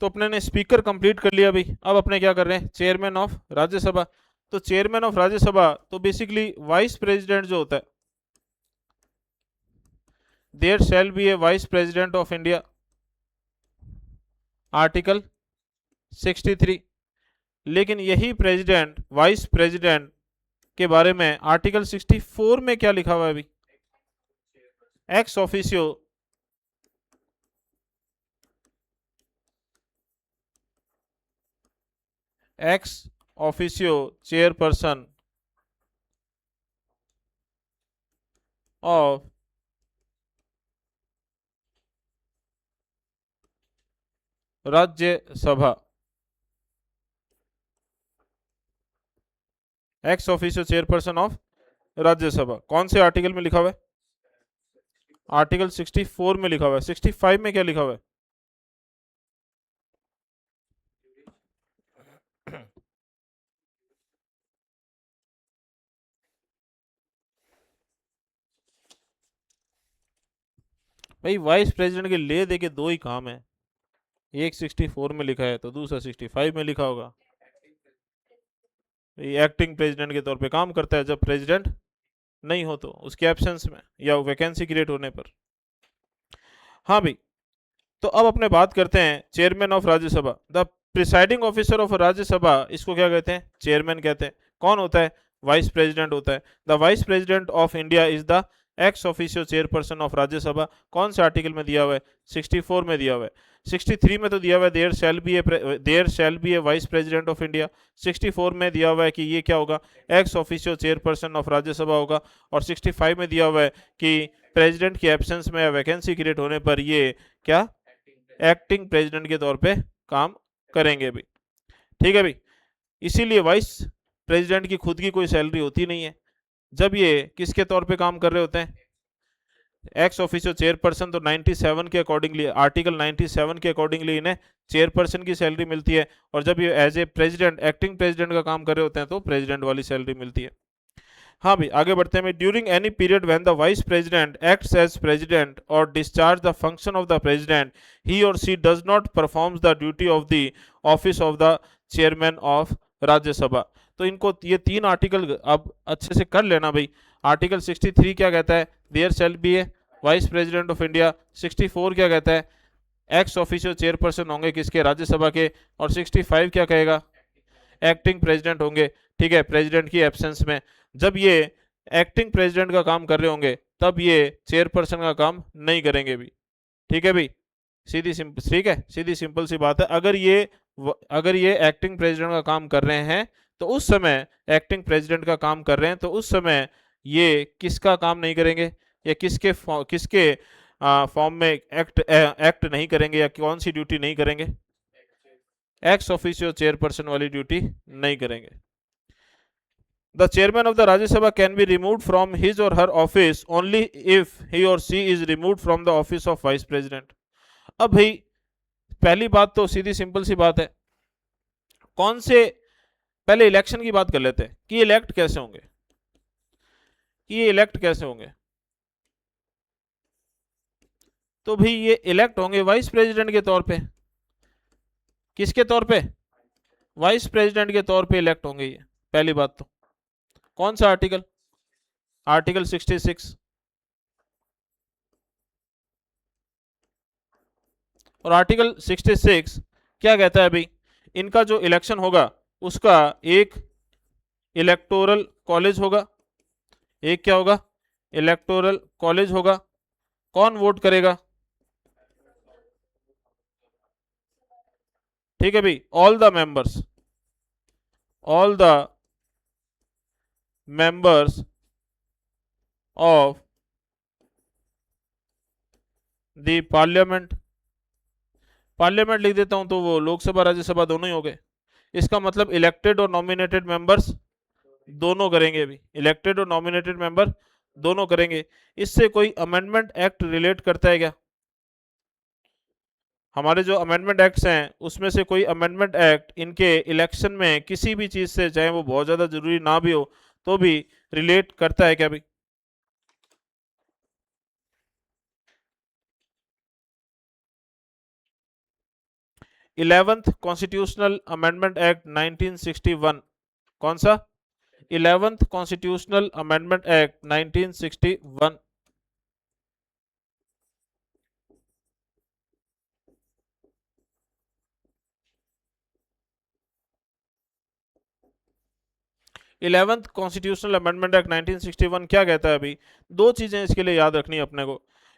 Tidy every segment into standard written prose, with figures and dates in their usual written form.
तो अपने ने स्पीकर कंप्लीट कर लिया भाई। अब अपने क्या कर रहे हैं, चेयरमैन ऑफ राज्यसभा। तो चेयरमैन ऑफ राज्यसभा तो बेसिकली वाइस प्रेसिडेंट जो होता है, there shall be a vice president of India, article 63। लेकिन यही प्रेसिडेंट वाइस प्रेसिडेंट के बारे में आर्टिकल 64 में क्या लिखा हुआ है अभी, ex officio x officio chairperson of Rajya Sabha. X officio chairperson of Rajya Sabha कौन से आर्टिकल में लिखा हुआ है, आर्टिकल 64 में लिखा हुआ है। 65 में क्या लिखा हुआ है, भाई वाइस प्रेसिडेंट के ले दे के दो ही काम है, एक 64 में लिखा है तो दूसरा 65 में लिखा होगा। ये एक्टिंग प्रेसिडेंट के तौर पे काम करता है जब प्रेसिडेंट नहीं हो तो उसके एब्सेंस में या वैकेंसी क्रिएट होने पर। हाँ भाई, तो अब अपने बात करते हैं chairman of Rajya Sabha. The presiding officer of Rajya Sabha, इसको क्या कहते हैं, चेयरमैन कहते हैं। कौन होता है, वाइस प्रेसिडेंट होता है। The vice president of India is the x officio chairperson of Rajya Sabha. कौन से आर्टिकल में दिया हुआ है, 64 में दिया हुआ है। 63 में तो दिया हुआ है there shall be a vice president of India. 64 में दिया हुआ है कि ये क्या होगा, ex officio chairperson of Rajya Sabha होगा। और 65 में दिया हुआ है कि प्रेसिडेंट की एब्सेंस में या वैकेंसी क्रिएट होने पर ये क्या, एक्टिंग प्रेसिडेंट के तौर पे काम करेंगे भी। ठीक है भाई, इसीलिए वाइस प्रेसिडेंट की खुद की कोई सैलरी होती नहीं है जब ये किसके तौर पे काम कर रहे होते हैं, एक्स ऑफिशियो चेयरपर्सन। तो 97 के अकॉर्डिंगली, आर्टिकल 97 के अकॉर्डिंगली इन्हें चेयरपर्सन की सैलरी मिलती है। और जब ये as a president, acting president का काम कर रहे होते हैं तो प्रेसिडेंट वाली सैलरी मिलती है। हाँ भाई, आगे बढ़ते हैं। During any period when the vice president acts as president or discharge the function of the president, he or she does not performs the duty of the office of the chairman of Rajya Sabha. तो इनको ये तीन article अब अच्छे से कर लेना भाई। आर्टिकल 63 क्या कहता है, there shall be a vice president of India. 64 क्या कहता है, एक्स ऑफिशियो चेयरपर्सन होंगे किसके, राज्यसभा के। और 65 क्या कहेगा, एक्टिंग प्रेसिडेंट होंगे, ठीक है, प्रेसिडेंट की एब्सेंस में। जब ये एक्टिंग प्रेसिडेंट का काम कर रहे होंगे तब ये चेयरपर्सन का काम नहीं करेंगे भी। ठीक है भाई, ठीक है, सीधी सिंपल सी बात है। अगर ये एक्टिंग प्रेसिडेंट का काम कर रहे हैं तो उस समय, एक्टिंग प्रेसिडेंट का काम कर रहे हैं तो उस समय ये किसका काम नहीं करेंगे, या किसके फॉर्म में एक्ट नहीं करेंगे, या कौन सी ड्यूटी नहीं करेंगे, एक्स ऑफिशियो चेयरपर्सन वाली ड्यूटी नहीं करेंगे। The chairman of the Rajya Sabha can be removed from his or her office only if he or she is removed from the office of vice president. अब भाई पहली बात तो सीधी simple सी बात है, कौन से, पहले इलेक्शन की बात कर लेते हैं कि इलेक्ट कैसे होंगे, कि ये इलेक्ट कैसे होंगे। तो भाई ये इलेक्ट होंगे वाइस प्रेसिडेंट के तौर पे। किसके तौर पे, वाइस प्रेसिडेंट के तौर पे इलेक्ट होंगे ये, पहली बात तो। कौन सा आर्टिकल, आर्टिकल 66। और आर्टिकल 66 क्या कहता है भाई, इनका जो इलेक्शन होगा उसका एक इलेक्टोरल कॉलेज होगा। एक क्या होगा, इलेक्टोरल कॉलेज होगा। कौन वोट करेगा, ठीक है भाई, all the members of the parliament. Parliament लिख देता हूं तो वो लोकसभा राज्यसभा दोनों ही हो गए। इसका मतलब इलेक्टेड और नॉमिनेटेड मेंबर्स दोनों करेंगे अभी, इलेक्टेड और नॉमिनेटेड मेंबर दोनों करेंगे। इससे कोई अमेंडमेंट एक्ट रिलेट करता है क्या, हमारे जो अमेंडमेंट एक्ट्स हैं उसमें से कोई अमेंडमेंट एक्ट इनके इलेक्शन में किसी भी चीज से, चाहे वो बहुत ज्यादा जरूरी ना भी हो तो भी रिलेट करता है क्या भाई। 11th कॉन्स्टिट्यूशनल अमेंडमेंट एक्ट 1961 कौन सा? 11th constitutional amendment act 1961। Eleventh constitutional amendment act 1961 क्या कहता है? अभी दो चीजें इसके लिए याद रखनी है अपने को,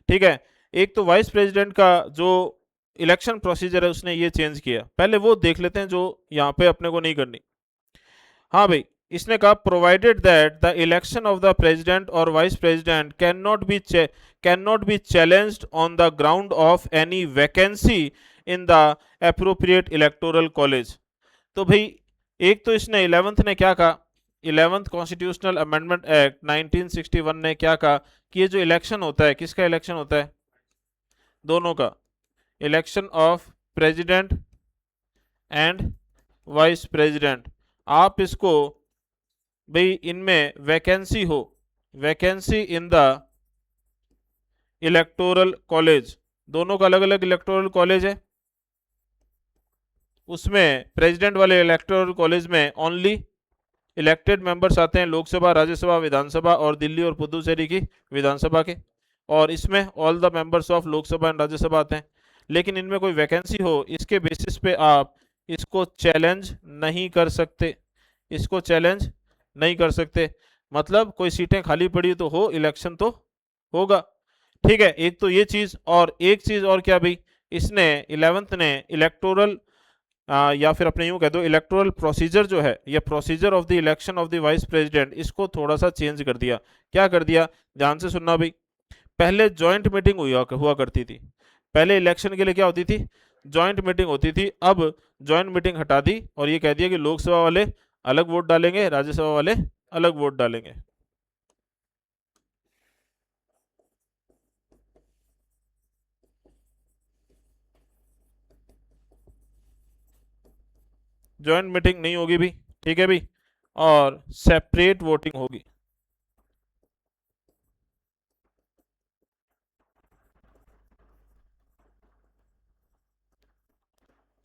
ठीक है। एक तो वाइस प्रेसिडेंट का जो इलेक्शन प्रोसीजर है उसने ये चेंज किया, पहले वो देख लेते हैं जो यहाँ पे अपने को नहीं करनी। हाँ भाई, इसने कहा provided that the election of the president or vice president can not be challenged on the ground of any vacancy in the appropriate electoral college. तो भाई एक तो इसने 11th ने क्या कहा, 11th कॉन्स्टिट्यूशनल अमेंडमेंट एक्ट 1961 ने क्या कहा कि ये जो इलेक्शन होता है, किसका इलेक्शन होता है? दोनों का, election of president and vice president. आप इसको भाई इनमें वैकेंसी हो, vacancy in the electoral college, दोनों का अलग अलग इलेक्टोरल कॉलेज है, उसमें प्रेसिडेंट वाले इलेक्टोरल कॉलेज में ओनली इलेक्टेड मेंबर्स आते हैं, लोकसभा, राज्यसभा, विधानसभा और दिल्ली और पुदुचेरी की विधानसभा के, और इसमें all the members of Lok Sabha and Rajya Sabha आते हैं। लेकिन इनमें कोई वैकेंसी हो, इसके बेसिस पे आप इसको चैलेंज नहीं कर सकते, इसको चैलेंज नहीं कर सकते। मतलब कोई सीटें खाली पड़ी तो हो, इलेक्शन तो होगा, ठीक है। एक तो ये चीज, और एक चीज और क्या भाई, इसने 11th ने इलेक्टोरल या फिर अपने यूं कह दो इलेक्टोरल प्रोसीजर जो है, या procedure of the election of the vice president, इसको थोड़ा सा चेंज कर दिया। क्या कर दिया? ध्यान से सुनना भाई। पहले जॉइंट मीटिंग हुआ करती थी, पहले इलेक्शन के लिए क्या होती थी? जॉइंट मीटिंग होती थी। अब जॉइंट मीटिंग हटा दी और ये कह दिया कि लोकसभा वाले अलग वोट डालेंगे, राज्यसभा वाले अलग वोट डालेंगे। जॉइंट मीटिंग नहीं होगी भी, ठीक है भी, और सेपरेट वोटिंग होगी।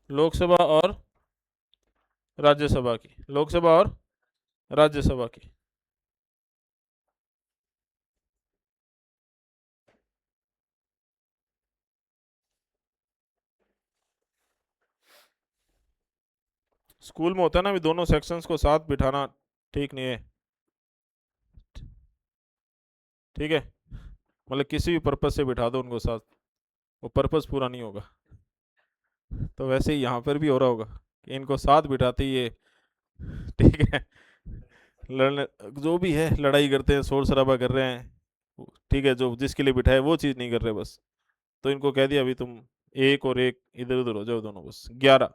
लोकसभा और राज्यसभा की, लोकसभा और राज्यसभा की। स्कूल में होता है ना, भी दोनों सेक्शंस को साथ बिठाना ठीक नहीं है, ठीक है। मतलब किसी भी पर्पज से बिठा दो उनको साथ, वो पर्पज पूरा नहीं होगा। तो वैसे ही यहाँ पर भी हो रहा होगा कि इनको साथ बिठाते ही ये, ठीक है, लड़ने जो भी है लड़ाई करते हैं, शोर शराबा कर रहे हैं, ठीक है, जो जिसके लिए बिठाए वो चीज़ नहीं कर रहे बस। तो इनको कह दिया अभी तुम एक और एक इधर उधर हो जाओ दोनों बस। 11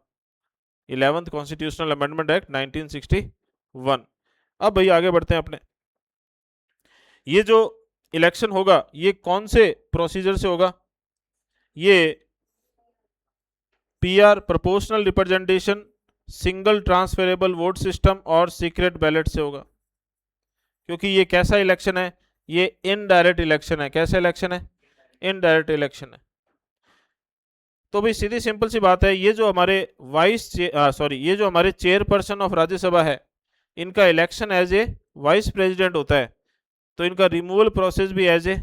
11th कॉन्स्टिट्यूशनल अमेंडमेंट एक्ट 1961। अब भाई आगे बढ़ते हैं अपने। ये जो इलेक्शन होगा ये कौन से प्रोसीजर से होगा? ये PR, proportional representation, single transferable vote system और सीक्रेट बैलेट से होगा। क्योंकि ये कैसा इलेक्शन है? ये इनडायरेक्ट इलेक्शन है। कैसा इलेक्शन है? इनडायरेक्ट इलेक्शन है। तो भाई सीधी सिंपल सी बात है, ये जो हमारे ये जो हमारे चेयरपर्सन ऑफ राज्यसभा है, इनका election as a vice president होता है, तो इनका रिमूवल प्रोसेस भी एज ए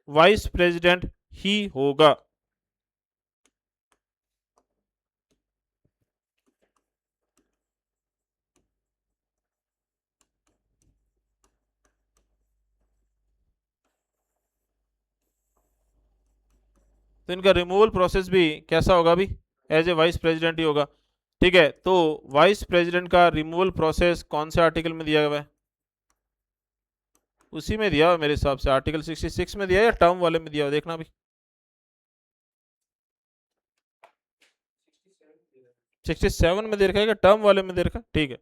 वाइस प्रेसिडेंट ही होगा। तो इनका रिमूवल प्रोसेस भी कैसा होगा भी? एज ए वाइस प्रेसिडेंट ही होगा, ठीक है। तो वाइस प्रेसिडेंट का रिमूवल प्रोसेस कौन से आर्टिकल में दिया हुआ है? उसी में दिया हुआ मेरे हिसाब से, आर्टिकल 66 में दिया है या टर्म वाले में दिया हुआ, देखना भी। 67 में दे रखा है क्या? टर्म वाले में दे रखा, ठीक है।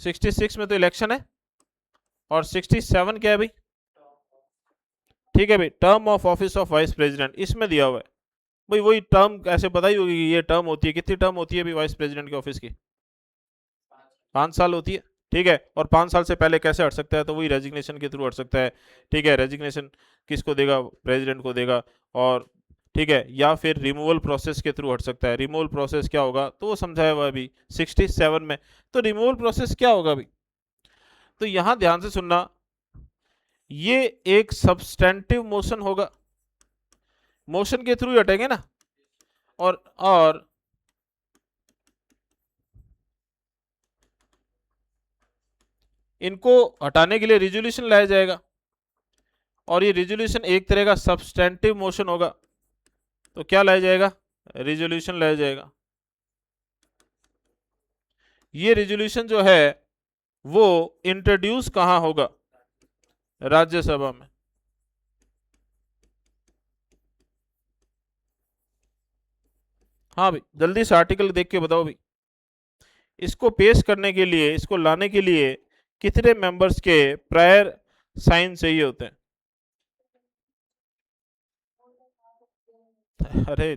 66 में तो इलेक्शन है, और 67 क्या है भाई? ठीक है भाई, term of office of vice president, इसमें दिया हुआ है भाई। वही टर्म ऐसे पता ही होगी कि ये टर्म होती है, कितनी टर्म होती है भाई वाइस प्रेसिडेंट के ऑफिस की? 5 साल होती है, ठीक है। और 5 साल से पहले कैसे हट सकता है? तो वही रेजिग्नेशन के थ्रू हट सकता है, ठीक है। रेजिग्नेशन किसको देगा? प्रेसिडेंट को देगा। और ठीक है, या फिर रिमूवल प्रोसेस के थ्रू हट सकता है। रिमूवल प्रोसेस क्या होगा तो वो समझाया हुआ अभी 67 में। तो रिमूवल प्रोसेस क्या होगा अभी, तो यहां ध्यान से सुनना, ये एक सब्सटेंटिव मोशन होगा, मोशन के थ्रू हटेंगे ना, और इनको हटाने के लिए रिजोल्यूशन लाया जाएगा, और ये रिजोल्यूशन एक तरह का सब्सटेंटिव मोशन होगा। तो क्या लाया जाएगा, रिजोल्यूशन लाया जाएगा। ये रिजोल्यूशन जो है वो इंट्रोड्यूस कहां होगा, राज्यसभा में। हाँ भाई, जल्दी से आर्टिकल देख के बताओ भाई, इसको पेश करने के लिए, इसको लाने के लिए कितने मेंबर्स के प्रायर साइन चाहिए होते हैं। अरे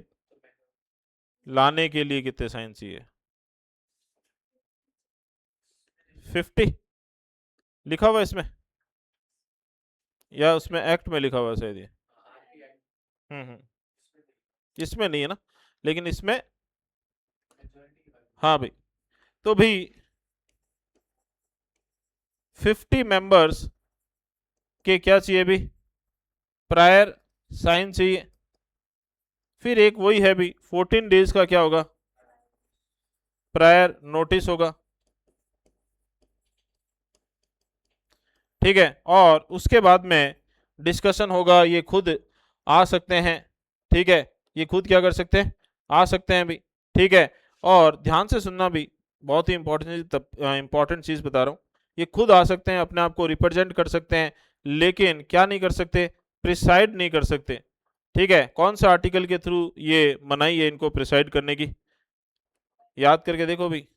लाने के लिए कितने साइन चाहिए, 50 लिखा हुआ है इसमें, या उसमें एक्ट में लिखा हुआ है शायद ये। इसमें नहीं है ना, लेकिन इसमें, हाँ भाई, तो भाई 50 मेंबर्स के क्या चाहिए भी, प्रायर साइन चाहिए। फिर एक वही है भी 14 डेज का क्या होगा, प्रायर नोटिस होगा। ठीक है, और उसके बाद में डिस्कशन होगा, ये खुद आ सकते हैं। ठीक है, ये खुद क्या कर सकते हैं, आ सकते हैं भी। ठीक है, और ध्यान से सुनना भी, बहुत ही इंपॉर्टेंट चीज बता रहा हूँ, ये खुद आ सकते हैं, अपने आप को रिप्रेजेंट कर सकते हैं, लेकिन क्या नहीं कर सकते, प्रिसाइड नहीं कर सकते। ठीक है, कौन सा आर्टिकल के थ्रू ये मनाही है इनको प्रिसाइड करने की, याद करके देखो भी,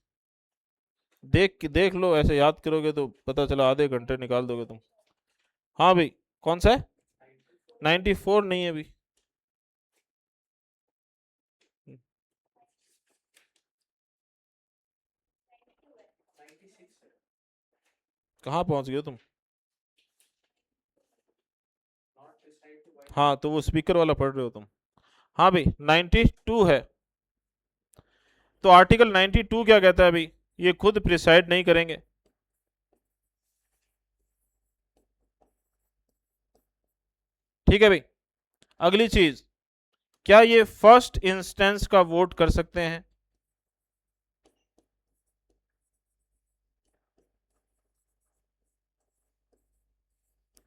देख लो, ऐसे याद करोगे तो पता चला आधे घंटे निकाल दोगे तुम। हाँ भाई, कौन सा है, 94 नहीं है अभी। कहाँ पहुंच गए तुम, हाँ तो वो स्पीकर वाला पढ़ रहे हो तुम। हाँ भाई 92 है, तो आर्टिकल 92 क्या कहता है भाई, ये खुद प्रिसाइड नहीं करेंगे। ठीक है भाई, अगली चीज, क्या ये फर्स्ट इंस्टेंस का वोट कर सकते हैं,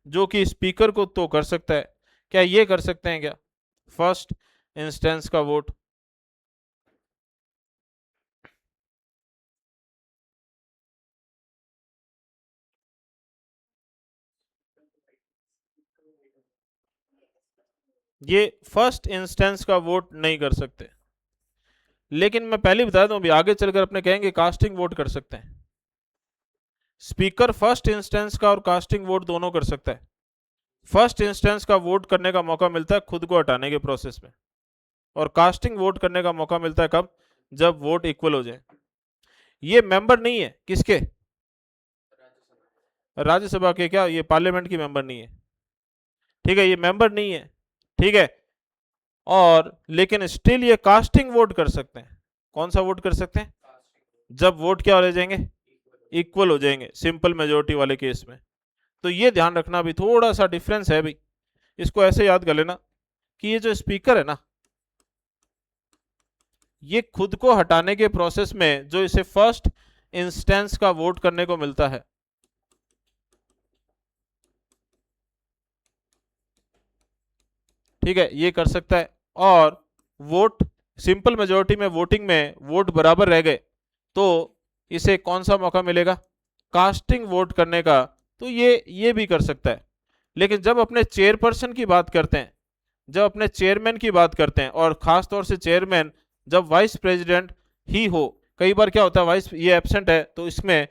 जो कि स्पीकर को तो कर सकता है, क्या ये कर सकते हैं क्या, फर्स्ट इंस्टेंस का वोट। ये फर्स्ट इंस्टेंस का वोट नहीं कर सकते, लेकिन मैं पहले बता दूं, अभी आगे चलकर अपने कहेंगे कास्टिंग वोट कर सकते हैं। स्पीकर फर्स्ट इंस्टेंस का और कास्टिंग वोट दोनों कर सकता है। फर्स्ट इंस्टेंस का वोट करने का मौका मिलता है खुद को हटाने के प्रोसेस में, और कास्टिंग वोट करने का मौका मिलता है कब, जब वोट इक्वल हो जाए। ये मेंबर नहीं है किसके, राज्यसभा के, क्या ये पार्लियामेंट की मेंबर नहीं है। ठीक है, ये मेंबर नहीं है। ठीक है, और लेकिन स्टिल ये कास्टिंग वोट कर सकते हैं। कौन सा वोट कर सकते हैं, जब वोट क्या हो जाएंगे, इक्वल हो जाएंगे, सिंपल मेजोरिटी वाले केस में। तो ये ध्यान रखना भी, थोड़ा सा डिफरेंस है भाई, इसको ऐसे याद कर लेना कि ये जो स्पीकर है ना, ये खुद को हटाने के प्रोसेस में जो इसे फर्स्ट इंस्टेंस का वोट करने को मिलता है, ठीक है, ये कर सकता है। और वोट सिंपल मेजोरिटी में, वोटिंग में वोट बराबर रह गए तो इसे कौन सा मौका मिलेगा, कास्टिंग वोट करने का। तो ये भी कर सकता है। लेकिन जब अपने चेयरपर्सन की बात करते हैं, जब अपने चेयरमैन की बात करते हैं, और खास तौर से चेयरमैन जब वाइस प्रेसिडेंट ही हो, कई बार क्या होता है वाइस ये एब्सेंट है, तो इसमें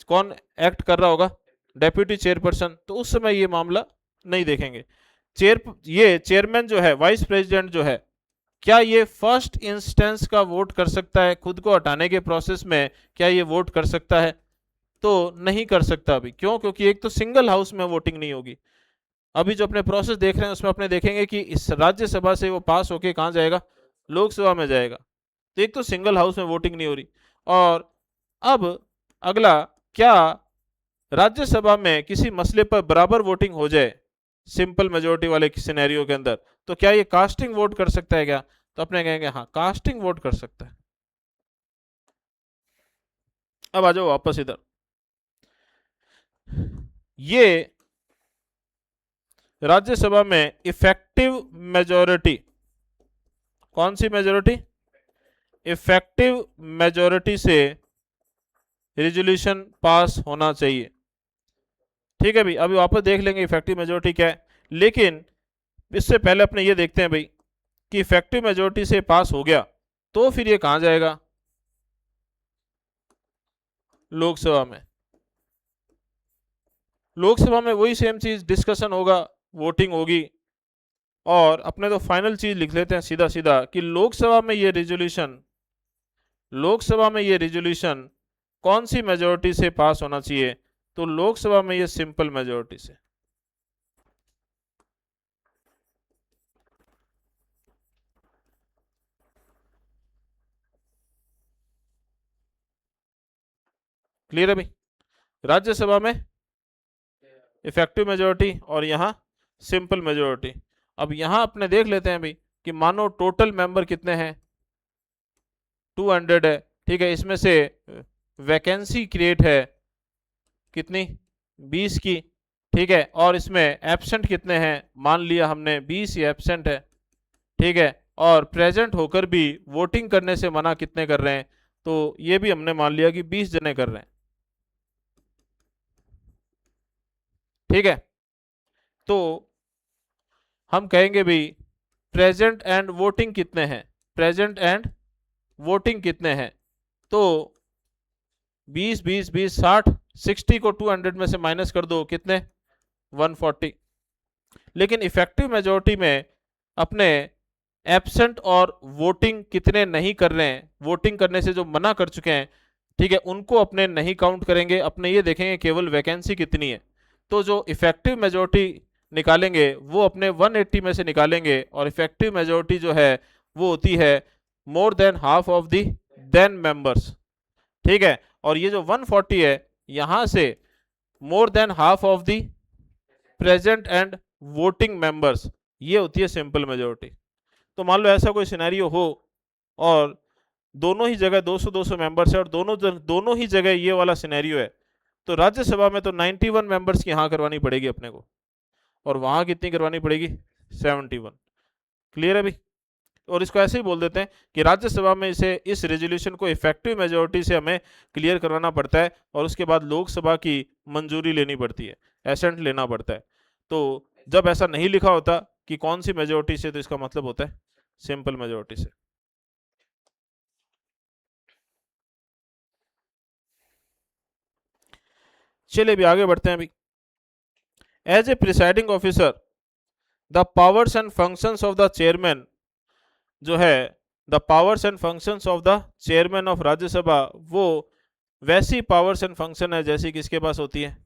कौन एक्ट कर रहा होगा, डेप्यूटी चेयरपर्सन, तो उस समय ये मामला नहीं देखेंगे। ये चेयरमैन जो है, वाइस प्रेसिडेंट जो है, क्या ये फर्स्ट इंस्टेंस का वोट कर सकता है खुद को हटाने के प्रोसेस में, क्या ये वोट कर सकता है, तो नहीं कर सकता अभी। क्यों, क्योंकि एक तो सिंगल हाउस में वोटिंग नहीं होगी, अभी जो अपने प्रोसेस देख रहे हैं उसमें अपने देखेंगे कि इस राज्यसभा से वो पास होके कहाँ जाएगा, लोकसभा में जाएगा। तो एक तो सिंगल हाउस में वोटिंग नहीं हो रही। और अब अगला, क्या राज्यसभा में किसी मसले पर बराबर वोटिंग हो जाए सिंपल मेजोरिटी वाले सिनेरियो के अंदर, तो क्या ये कास्टिंग वोट कर सकता है क्या? तो अपने कहेंगे हाँ, कास्टिंग वोट कर सकता है। अब आ जाओ वापस इधर। ये राज्यसभा में इफेक्टिव मेजोरिटी, कौन सी मेजोरिटी? इफेक्टिव मेजोरिटी से रिजोल्यूशन पास होना चाहिए। ठीक है भाई, अभी वापस देख लेंगे इफेक्टिव मेजोरिटी क्या है, लेकिन इससे पहले अपने ये देखते हैं भाई कि इफेक्टिव मेजोरिटी से पास हो गया तो फिर ये कहां जाएगा, लोकसभा में। लोकसभा में वही सेम चीज डिस्कशन होगा, वोटिंग होगी। और अपने तो फाइनल चीज लिख लेते हैं सीधा सीधा कि लोकसभा में ये रिजोल्यूशन, लोकसभा में ये रिजोल्यूशन कौन सी मेजोरिटी से पास होना चाहिए? तो लोकसभा में ये सिंपल मेजोरिटी से। क्लियर है भाई? राज्यसभा में इफेक्टिव मेजोरिटी और यहां सिंपल मेजोरिटी। अब यहां अपने देख लेते हैं भाई कि मानो टोटल मेंबर कितने हैं, 200 है। ठीक है, इसमें से वैकेंसी क्रिएट है कितनी, 20 की। ठीक है, और इसमें एब्सेंट कितने हैं, मान लिया हमने 20 ही एब्सेंट है। ठीक है, और प्रेजेंट होकर भी वोटिंग करने से मना कितने कर रहे हैं, तो ये भी हमने मान लिया कि 20 जने कर रहे हैं। ठीक है, तो हम कहेंगे भाई प्रेजेंट एंड वोटिंग कितने हैं, प्रेजेंट एंड वोटिंग कितने हैं, तो 20 20 20 60, 60 को 200 में से माइनस कर दो, कितने, 140। लेकिन इफेक्टिव मेजोरिटी में अपने एब्सेंट और वोटिंग कितने नहीं कर रहे हैं, वोटिंग करने से जो मना कर चुके हैं, ठीक है, उनको अपने नहीं काउंट करेंगे, अपने ये देखेंगे केवल वैकेंसी कितनी है। तो जो इफेक्टिव मेजोरिटी निकालेंगे वो अपने 180 में से निकालेंगे, और इफेक्टिव मेजोरिटी जो है वो होती है more than half of the then members. ठीक है, और ये जो 140 है यहां से more than half of the present and voting members, ये होती है सिंपल मेजोरिटी। तो मान लो ऐसा कोई सिनेरियो हो और दोनों ही जगह 200-200 मेंबर्स है और दोनों ही जगह ये वाला सिनेरियो है, तो राज्यसभा में तो 91 मेंबर्स की हाँ करवानी पड़ेगी अपने को, और वहां कितनी करवानी पड़ेगी, 71। क्लियर है भाई? और इसको ऐसे ही बोल देते हैं कि राज्यसभा में इसे, इस रेजोल्यूशन को इफेक्टिव मेजोरिटी से हमें क्लियर करवाना पड़ता है, और उसके बाद लोकसभा की मंजूरी लेनी पड़ती है, एसेंट लेना पड़ता है। तो जब ऐसा नहीं लिखा होता कि कौन सी मेजोरिटी से, तो इसका मतलब होता है सिंपल मेजोरिटी से। चलिए भी आगे बढ़ते हैं अभी। As a presiding officer the powers and functions of the chairman जो है, the powers and functions of the chairman of Rajya Sabha, वो वैसी पावर्स एंड फंक्शन है जैसी किसके पास होती है,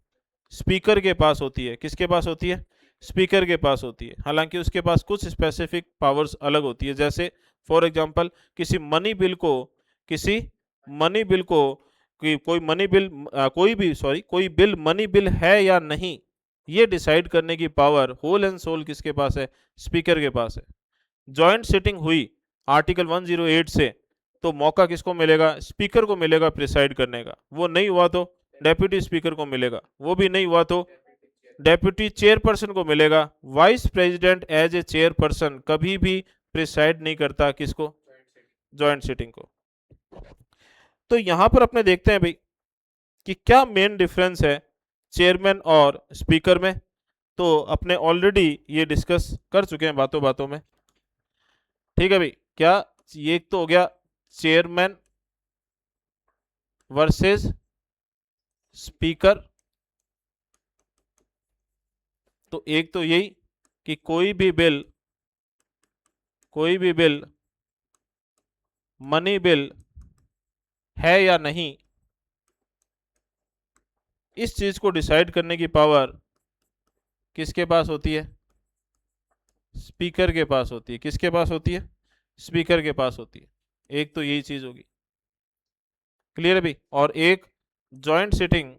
स्पीकर के पास होती है। किसके पास होती है, स्पीकर के पास होती है। हालांकि उसके पास कुछ स्पेसिफिक पावर्स अलग होती है, जैसे फॉर एग्जांपल किसी मनी बिल को, किसी मनी बिल को, कोई मनी बिल, कोई भी, सॉरी, कोई बिल मनी बिल है या नहीं, ये डिसाइड करने की पावर होल एंड सोल किसके पास है, स्पीकर के पास है। जॉइंट सिटिंग हुई आर्टिकल 108 से, तो मौका किसको मिलेगा, स्पीकर को मिलेगा प्रिसाइड करने का। वो नहीं हुआ तो डेप्यूटी स्पीकर को मिलेगा, वो भी नहीं हुआ तो डेप्यूटी चेयरपर्सन को मिलेगा। Vice president as a chairperson कभी भी प्रिसाइड नहीं करता, किसको, जॉइंट सिटिंग को। तो यहां पर अपने देखते हैं भाई कि क्या मेन डिफरेंस है चेयरमैन और स्पीकर में। तो अपने ऑलरेडी ये डिस्कस कर चुके हैं बातों बातों में। ठीक है भाई, क्या ये एक तो हो गया चेयरमैन वर्सेस स्पीकर, तो एक तो यही कि कोई भी बिल मनी बिल है या नहीं, इस चीज को डिसाइड करने की पावर किसके पास होती है? स्पीकर के पास होती है। किसके पास होती है? स्पीकर के पास होती है। एक तो यही चीज होगी, क्लियर है भाई। और एक जॉइंट सिटिंग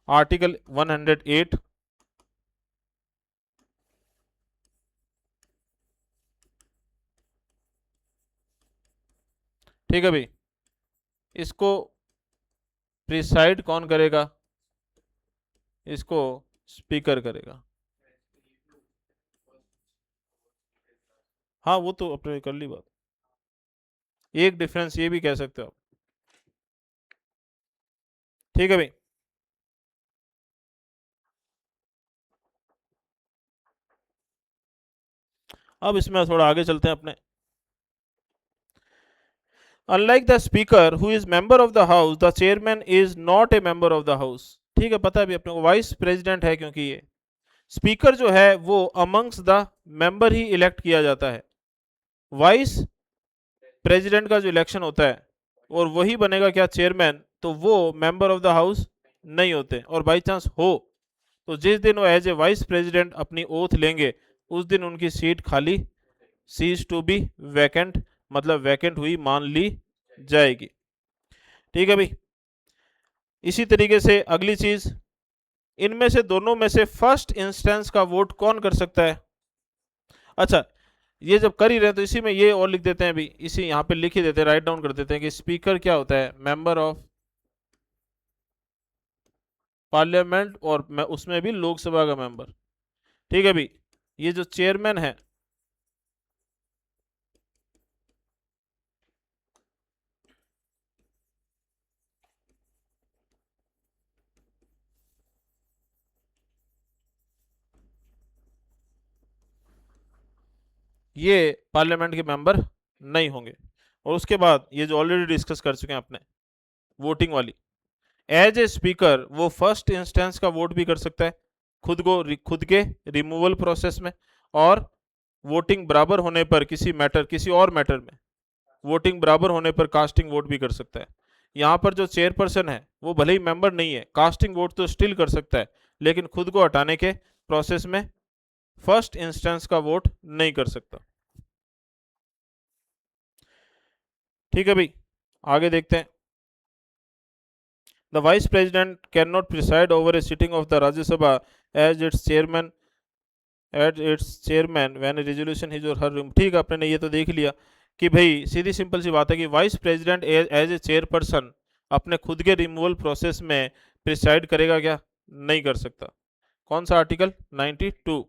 आर्टिकल 108 ठीक है भाई, इसको प्रिसाइड कौन करेगा? इसको स्पीकर करेगा। हाँ वो तो अपने कर ली बात। एक डिफरेंस ये भी कह सकते हो आप, ठीक है भाई। अब इसमें थोड़ा आगे चलते हैं अपने। Unlike the speaker who is member of the house, the chairman is not a member of the house. ठीक है, पता है अभी अपने को वाइस प्रेसिडेंट है, क्योंकि ये स्पीकर जो है वो amongst the member he elect किया जाता है। वाइस प्रेसिडेंट का जो इलेक्शन होता है और वही बनेगा क्या चेयरमैन, तो वो मेंबर ऑफ द हाउस नहीं होते। और बाई चांस हो तो जिस दिन वो एज ए वाइस प्रेसिडेंट अपनी ओथ लेंगे उस दिन उनकी सीट खाली, सीज टू बी वैकेंट, मतलब वैकेंट हुई मान ली जाएगी। ठीक है भाई। इसी तरीके से अगली चीज, इनमें से दोनों में से फर्स्ट इंस्टेंस का वोट कौन कर सकता है? अच्छा, ये जब कर ही रहे हैं तो इसी में ये और लिख देते हैं भी, इसी यहाँ पे लिख ही देते हैं, राइट डाउन कर देते हैं कि स्पीकर क्या होता है? मेंबर ऑफ पार्लियामेंट, और मैं उसमें भी लोकसभा का मेंबर। ठीक है भाई। ये जो चेयरमैन है, ये पार्लियामेंट के मेंबर नहीं होंगे। और उसके बाद ये जो ऑलरेडी डिस्कस कर चुके हैं अपने, वोटिंग वाली, एज ए स्पीकर वो फर्स्ट इंस्टेंस का वोट भी कर सकता है खुद के रिमूवल प्रोसेस में, और वोटिंग बराबर होने पर किसी और मैटर में वोटिंग बराबर होने पर कास्टिंग वोट भी कर सकता है। यहाँ पर जो चेयरपर्सन है वो भले ही मेंबर नहीं है, कास्टिंग वोट तो स्टिल कर सकता है, लेकिन खुद को हटाने के प्रोसेस में फर्स्ट इंस्टेंस का वोट नहीं कर सकता। ठीक है भाई, आगे देखते हैं। The vice president can not preside over a sitting of the Rajya Sabha as its chairman when a resolution his or her room. ठीक है, अपने ने ये तो देख लिया कि भाई सीधी सिंपल सी बात है कि vice president as a chairperson अपने खुद के रिमूवल प्रोसेस में प्रिसाइड करेगा क्या? नहीं कर सकता। कौन सा आर्टिकल? 92।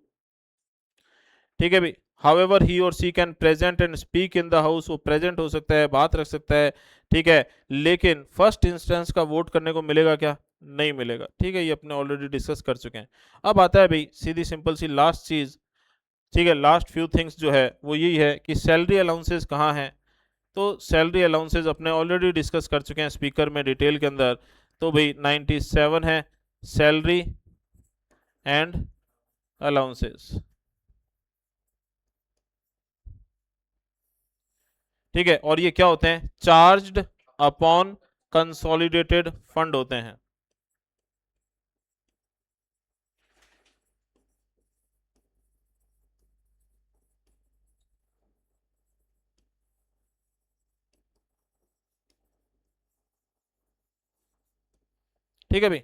ठीक है भाई। However he or she can present and speak in the house, वो प्रेजेंट हो सकता है, बात रख सकता है, ठीक है, लेकिन फर्स्ट इंस्टेंस का वोट करने को मिलेगा क्या? नहीं मिलेगा। ठीक है, ये अपने ऑलरेडी डिस्कस कर चुके हैं। अब आता है भाई सीधी सिंपल सी लास्ट चीज, ठीक है, लास्ट फ्यू थिंग्स जो है वो यही है कि सैलरी अलाउंसेस कहाँ हैं। तो सैलरी अलाउंसेस अपने ऑलरेडी डिस्कस कर चुके हैं स्पीकर में डिटेल के अंदर। तो भाई 97 है सैलरी एंड अलाउंसेस। ठीक है, और ये क्या होते हैं? चार्ज्ड अपॉन कंसोलिडेटेड फंड होते हैं। ठीक है भाई,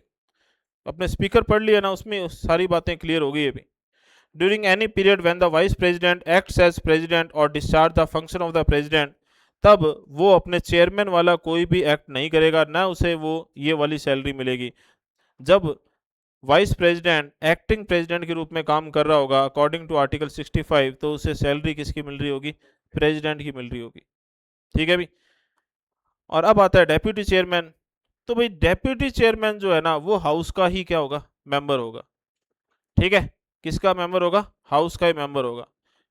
अपने स्पीकर पढ़ लिया ना, उसमें सारी बातें क्लियर हो गई है भाई। During any period when the vice president acts as president or discharge the function of the president, तब वो अपने चेयरमैन वाला कोई भी एक्ट नहीं करेगा, ना उसे वो ये वाली सैलरी मिलेगी। जब वाइस प्रेसिडेंट एक्टिंग प्रेसिडेंट के रूप में काम कर रहा होगा अकॉर्डिंग टू आर्टिकल 65, तो उसे सैलरी किसकी मिल रही होगी? प्रेसिडेंट की मिल रही होगी। ठीक है भाई। और अब आता है डेप्यूटी चेयरमैन। तो भाई डेप्यूटी चेयरमैन जो है ना वो हाउस का ही क्या होगा? मेंबर होगा। ठीक है, किसका मेंबर होगा? हाउस का ही मेंबर होगा।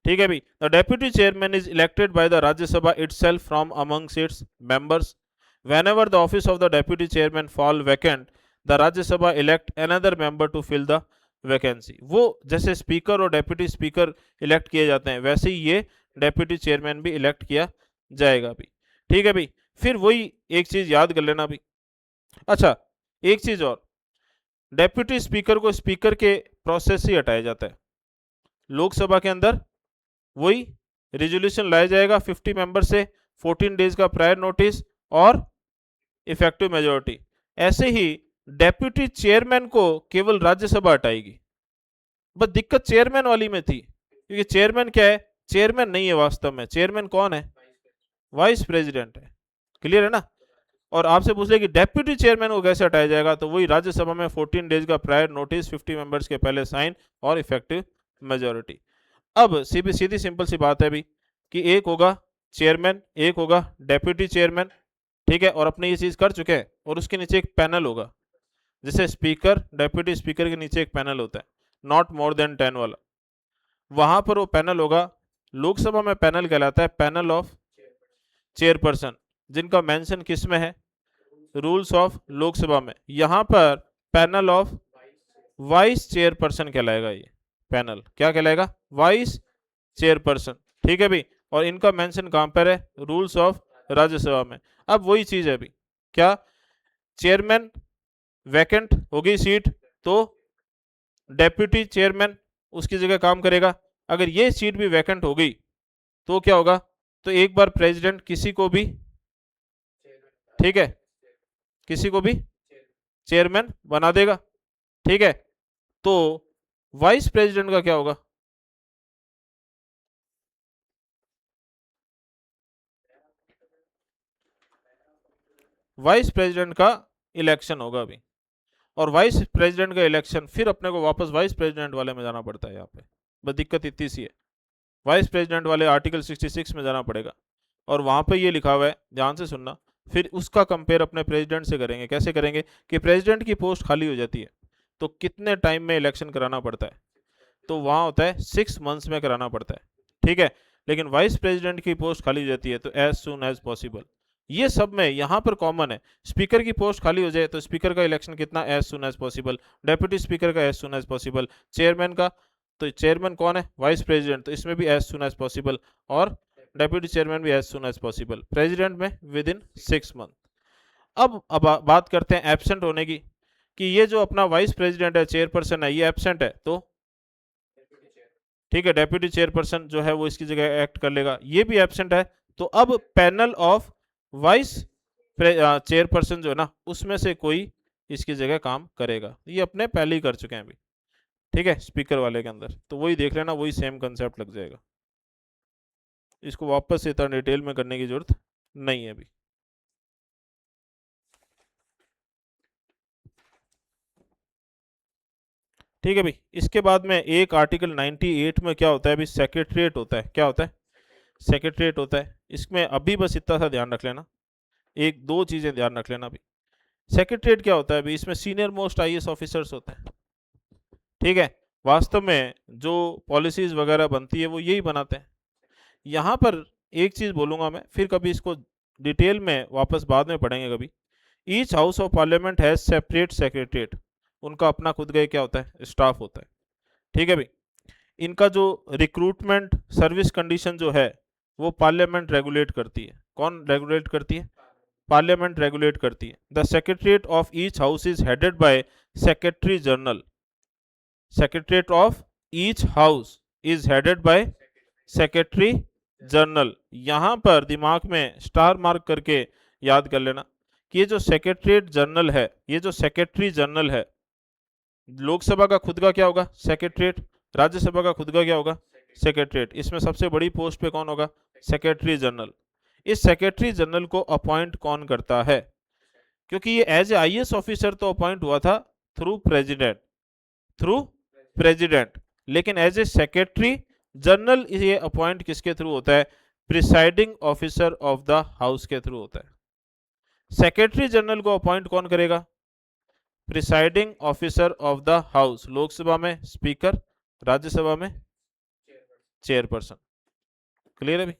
ठीक है भाई। The deputy chairman is elected by the Rajya Sabha itself from amongst its members. whenever the office of the deputy chairman fall vacant, the Rajya Sabha elect another member to fill the vacancy। वो जैसे speaker और deputy speaker elect किए जाते हैं, वैसे ही ये deputy chairman भी elect किया जाएगा भी। ठीक है भाई। फिर वही एक चीज याद कर लेना भी। अच्छा, एक चीज और, डेप्यूटी स्पीकर को स्पीकर के प्रोसेस से हटाया जाता है। लोकसभा के अंदर वही रेजोल्यूशन लाया जाएगा 50 मेंबर से, 14 डेज का प्रायर नोटिस और इफेक्टिव मेजोरिटी। ऐसे ही डेप्यूटी चेयरमैन को केवल राज्यसभा हटाएगी। बस दिक्कत चेयरमैन वाली में थी, क्योंकि चेयरमैन क्या है, चेयरमैन नहीं है वास्तव में, चेयरमैन कौन है, वाइस प्रेसिडेंट है। क्लियर है ना। और आपसे पूछ ले कि डेप्यूटी चेयरमैन को कैसे हटाया जाएगा, तो वही राज्यसभा में 14 डेज का प्रायर नोटिस, 50 मेंबर्स के पहले साइन और इफेक्टिव मेजोरिटी। अब सीधी सीधी सिंपल सी बात है भी कि एक होगा चेयरमैन, एक होगा डेप्यूटी चेयरमैन, ठीक है, और अपने ये चीज कर चुके हैं। और उसके नीचे एक पैनल होगा, जैसे स्पीकर, डेप्यूटी स्पीकर के नीचे एक पैनल होता है, नॉट मोर देन 10 वाला, वहां पर वो पैनल होगा। लोकसभा में पैनल कहलाता है पैनल ऑफ चेयरपर्सन, जिनका मेंशन किस में है, रूल्स ऑफ लोकसभा में। यहां पर पैनल ऑफ वाइस चेयरपर्सन कहलाएगा। ये पैनल क्या कहलाएगा, वाइस चेयरपर्सन, ठीक है भी। और इनका मेंशन कहां पर है, रूल्स ऑफ राज्यसभा में। अब वही चीज है भी, क्या चेयरमैन वैकेंट होगी सीट, तो डेप्यूटी चेयरमैन उसकी जगह काम करेगा। अगर ये सीट भी वैकेंट हो गई तो क्या होगा, तो एक बार प्रेसिडेंट किसी को भी, ठीक है, किसी को भी चेयरमैन बना देगा, ठीक है। तो वाइस प्रेसिडेंट का क्या होगा, वाइस प्रेसिडेंट का इलेक्शन होगा अभी। और वाइस प्रेसिडेंट का इलेक्शन फिर अपने को वापस वाइस प्रेसिडेंट वाले में जाना पड़ता है। यहाँ पे बस दिक्कत इतनी सी है, वाइस प्रेसिडेंट वाले आर्टिकल 66 में जाना पड़ेगा। और वहां पे ये लिखा हुआ है, ध्यान से सुनना, फिर उसका कंपेयर अपने प्रेसिडेंट से करेंगे। कैसे करेंगे कि प्रेसिडेंट की पोस्ट खाली हो जाती है तो कितने टाइम में इलेक्शन कराना पड़ता है, तो वहां होता है 6 मंथ्स में कराना पड़ता है, ठीक है। लेकिन वाइस प्रेसिडेंट की पोस्ट खाली हो जाती है तो एज सुन एज पॉसिबल। ये सब में यहाँ पर कॉमन है, स्पीकर की पोस्ट खाली हो जाए तो स्पीकर का इलेक्शन कितना, as soon as possible. Deputy speaker का as soon as possible. Chairman का, तो चेयरमैन कौन है, वाइस प्रेसिडेंट, तो इसमें भी एज सुन एज पॉसिबल। और डेप्यूटी चेयरमैन भी as soon as possible. President में विद इन 6 मंथ। अब बात करते हैं एब्सेंट होने की, कि ये जो अपना वाइस प्रेसिडेंट है, चेयरपर्सन है, ये एब्सेंट है तो ठीक है, डेप्यूटी चेयरपर्सन जो है वो इसकी जगह एक्ट कर लेगा। ये भी एब्सेंट है तो अब पैनल ऑफ वाइस चेयरपर्सन जो है ना, उसमें से कोई इसकी जगह काम करेगा। ये अपने पहले ही कर चुके हैं अभी, ठीक है, स्पीकर वाले के अंदर। तो वही देख लेना, वही सेम कंसेप्ट लग जाएगा, इसको वापस से इतना डिटेल में करने की जरूरत नहीं है अभी। ठीक है भाई। इसके बाद में एक आर्टिकल 98 में क्या होता है अभी, सेक्रेटरीट होता है। क्या होता है, सेक्रेटरीट होता है। इसमें अभी बस इतना सा ध्यान रख लेना, एक दो चीजें ध्यान रख लेना अभी। सेक्रेटरीट क्या होता है अभी, इसमें सीनियर मोस्ट आईएएस ऑफिसर्स होते हैं, ठीक है। वास्तव में जो पॉलिसीज वगैरह बनती है वो यही बनाते हैं। यहाँ पर एक चीज बोलूंगा मैं, फिर कभी इसको डिटेल में वापस बाद में पढ़ेंगे कभी। Each house of parliament has separate secretariat, उनका अपना खुद का क्या होता है, स्टाफ होता है, ठीक है भाई। इनका जो रिक्रूटमेंट सर्विस कंडीशन जो है वो पार्लियामेंट रेगुलेट करती है। कौन रेगुलेट करती है, पार्लियामेंट रेगुलेट करती है। The secretariat of each house is headed by secretary general. Secretariat of each house is headed by secretary general. यहां पर दिमाग में स्टार मार्क करके याद कर लेना कि ये जो सेक्रेटरीट जनरल है, ये जो सेक्रेटरी जनरल है, लोकसभा का खुद का क्या होगा, सेक्रेटरीट। राज्यसभा का खुद का क्या होगा, सेक्रेटरीट। इसमें सबसे बड़ी पोस्ट पे कौन होगा, सेक्रेटरी जनरल। इस सेक्रेटरी जनरल को अपॉइंट कौन करता है, क्योंकि ये एज ए आईएएस ऑफिसर तो अपॉइंट हुआ था थ्रू प्रेसिडेंट, थ्रू प्रेसिडेंट, लेकिन एज ए सेक्रेटरी जनरल ये अपॉइंट किसके थ्रू होता है, presiding officer of the house के थ्रू होता है। सेक्रेटरी जनरल को अपॉइंट कौन करेगा, presiding officer of the house. Lok Sabha में स्पीकर, राज्यसभा में चेयरपर्सन। क्लियर है भाई।